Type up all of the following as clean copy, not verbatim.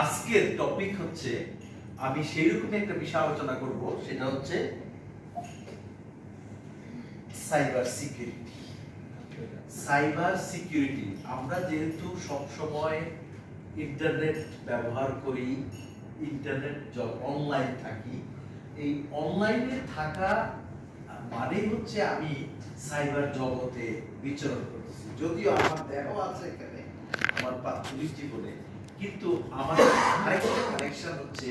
আজকের টপিক হচ্ছে, আমি সেই রকম একটা বিষয় আলোচনা করব, সেটা হচ্ছে সাইবার সিকিউরিটি। সাইবার সিকিউরিটি, আমরা যেহেতু সব সময় ইন্টারনেট ব্যবহার করি, ইন্টারনেট অনলাইন থাকি, এই অনলাইনে থাকা মানে হচ্ছে আমি সাইবার জগতে বিচরণ করতেছি। যদিও আমার দেহ আছে এখানে আমার প্রাথমিক জীবনে, কিন্তু আমার আরেকটা কানেকশন হচ্ছে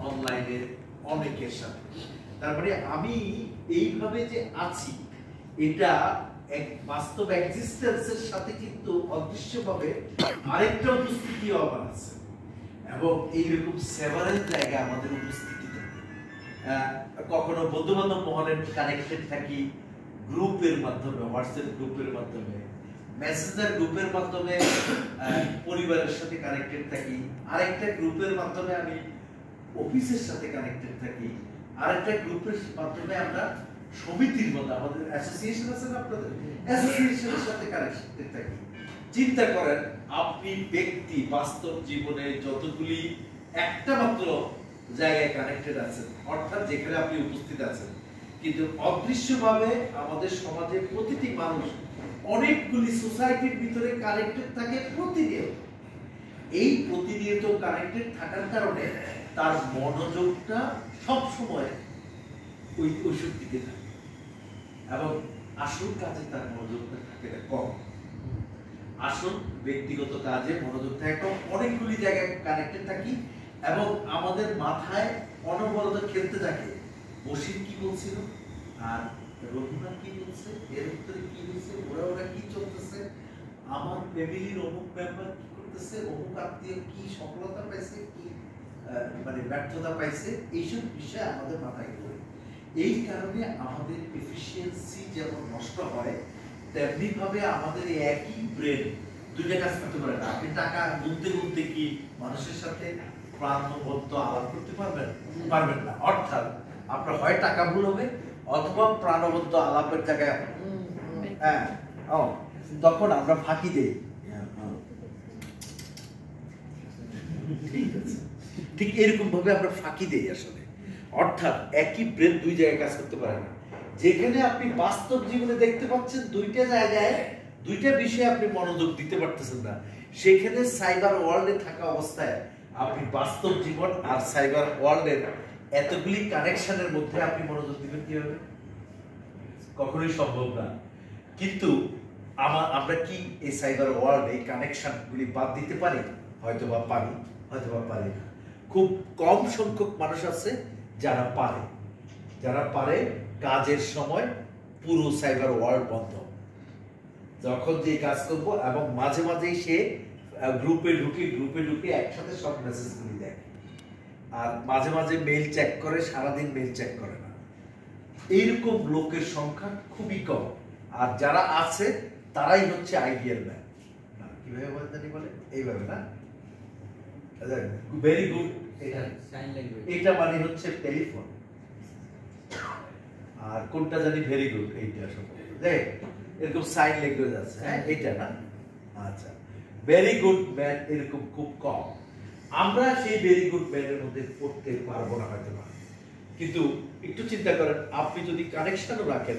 অনলাইনের অনেকের সাথে। তারপরে আমি এইভাবে যে আছি, এটা এক বাস্তব এক্সিস্টেন্সের সাথে কিন্তু অদৃশ্যভাবে আরেকটা উপস্থিতি আমার আছে, এবং এইরকম সেভারেল জায়গায় আমাদের উপস্থিতি থাকে। কখনো বন্ধু বান্ধব মহলে কানেক্টেড থাকি, গ্রুপের মাধ্যমে, হোয়াটসঅ্যাপ গ্রুপের মাধ্যমে, মেসেঞ্জার গ্রুপের মাধ্যমে পরিবারের সাথে কানেক্টেড থাকি, আরেকটা গ্রুপের মাধ্যমে আমি অফিসের সাথে কানেক্টেড থাকি, আরেকটা গ্রুপের মাধ্যমে আমরা সমিতির মধ্যে, আমাদের অ্যাসোসিয়েশন আছে না, আপনাদের অ্যাসোসিয়েশনের সাথে কানেক্টেড থাকি। চিন্তা করেন, আপনি ব্যক্তি বাস্তব জীবনে যতগুলি একটা মাত্র জায়গায় কানেক্টেড আছেন, অর্থাৎ যেখানে আপনি উপস্থিত আছেন, কিন্তু অদৃশ্যভাবে আমাদের সমাজে প্রতিটি মানুষ অনেকগুলি সোসাইটির ভিতরে কানেক্টেড থাকে প্রতিনিয়ত। এই প্রতিনিয়ত কানেক্টেড থাকার কারণে তার মনোযোগটা সব সময় ওই ওষুধ দিকে থাকে, এবং আসল কাজে তার মনোযোগটা থাকে না, কম। আসল ব্যক্তিগত কাজে মনোযোগ থাকে কম, অনেকগুলি জায়গায় কানেক্টেড থাকি, এবং আমাদের মাথায় অনবরত খেলতে থাকে বশির কি বলছিল, আর রঘুনাথ কি বলছে, এর উত্তরে কি হয়েছে, ওরা কি চলতেছে, আমার ফ্যামিলির অমুক মেম্বার কি করতেছে, অমুক আত্মীয় কি সফলতা পাইছে, কি মানে ব্যর্থতা পাইছে, এইসব বিষয় আমাদের মাথায় ঘুরে। এই কারণে আমাদের এফিসিয়েন্সি যেমন নষ্ট হয়, তেমনি ভাবে আমাদের একই ব্রেন দুইটা কাজ করতে পারে না। আপনি টাকা গুনতে গুনতে কি মানুষের সাথে প্রাণবন্ত আলাপ করতে পারবেন না। অর্থাৎ আপনার হয় টাকা ভুল হবে, অথবা প্রাণবন্ত আলাপের জায়গায় তখন আমরা ফাঁকি দেই। ঠিক এরকম ভাবে আমরা ফাঁকি দেই আসলে। অর্থাৎ একই ব্রেন দুই জায়গায় কাজ করতে পারে না। যেখানে আপনি বাস্তব জীবনে দেখতে পাচ্ছেন দুইটা জায়গায় দুইটা বিষয়ে আপনি মনোযোগ দিতে পারতেছেন না, সেখানে সাইবার ওয়ার্ল্ডে থাকা অবস্থায় আপনি বাস্তব জীবন আর সাইবার ওয়ার্ল্ডের এতগুলি কানেকশনের মধ্যে আপনি মনোযোগ দিবেন কিভাবে? কখনোই সম্ভব না। কিন্তু আমরা কি এই সাইবার ওয়ার্ল্ড, এই কানেকশনগুলি বাদ দিতে পারি? হয়তো বা পারি, হয়তো বা পারি না। খুব কম সংখ্যক মানুষ আছে যারা পারে কাজের সময় পুরো সাইবার ওয়ার্ল্ড বন্ধ, যখন যে কাজ করব, এবং মাঝে মাঝেই সে গ্রুপে ঢুকে একসাথে সব মেসেজগুলি দেখে, আর মাঝে মাঝে মেইল চেক করে, সারাদিন মেইল চেক করে না। এইরকম লোকের সংখ্যা খুবই কম, আর যারা আছে তারাই হচ্ছে আইডিয়াল ম্যান। কিভাবে বলে এইভাবে না, ভেরি গুড, এটা মানে হচ্ছে টেলিফোন, আর কোনটা জানি ভেরি গুড, এইটা দেখ এরকম সাইন ল্যাঙ্গুয়েজ আছে, হ্যাঁ এটা না, আচ্ছা ভেরি গুড ম্যান এরকম খুব কম। আমরা সেই ভেরি গুড ম্যানের মধ্যে পড়তে পারবো না হয়তো না, কিন্তু একটু চিন্তা করেন, আপনি যদি কানেকশনও রাখেন